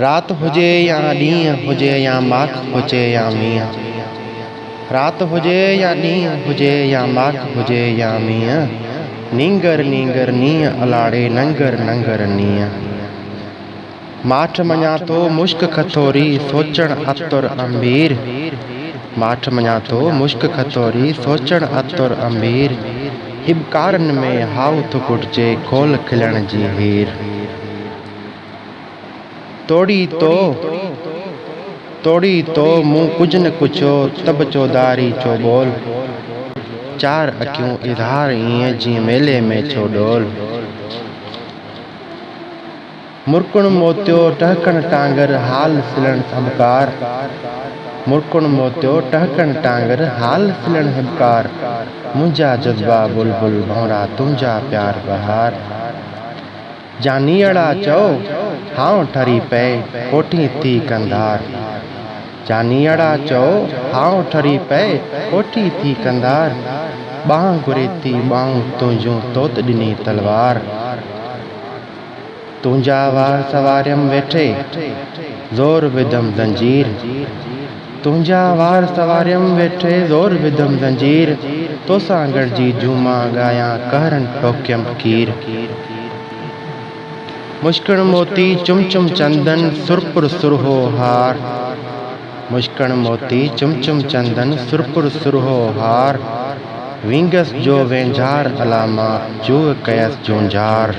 रात हुजे या ॾींहुं हुजे या माख हुजे या मींहुं, रात हुजे या ॾींहुं हुजे या माख हुजे या मींहुं, नींगर नींगर नींहुं अलाड़े नंगर नंगर नींहुं। माठ मञा थो मुश्क खथोरी सोचण अतुर अंबीर, माठ मञा थो मुश्क खथोरी सोचण अतुर अंबीर, हिबकारनि में हाउ थो कुटिजे खोल खिलण जी हीर। तोड़ी तो मूं कुछ न कुछो तब चौधारी छो बोल, चार अखियूं इज़हार ईअं जीअं मेले में छो डोल। मुरकुण मोतियो टहकण टांगर हाल सिलण सबकार, मुरकुण मोतियो टहकण टांगर हाल सिलण हिबकार, मुंहिंजा जज्बा बुलबुल भौरा तुंहिंजा प्यार बहार। जानीअड़ा चओ हाउ ठरी पए कोठी थी कंधार, जानीअड़ा चओ हाउ ठरी पए कोठी थी कंधार, ॿांह घुरे थी ॿाहूं तुंहिंजूं तोत ॾिनी तलवार। तुंहिंजा वार सवारियम वेठे ज़ोर विधम ज़ंजीर, तुंहिंजा वार सवारियम वेठे ज़ोर विधम ज़ंजीर, तोसां गॾिजी झूमा ॻायां कहरन टोकियम कीर। मुश्किण मोती चुम चुम चंदन सुरपुर सुरहो हार, मुश्किण मोती चुम चुम चंदन सुरपुर सुरहो हार, विंगस जो वेंझार अलामा जूअ कयस जूंझार।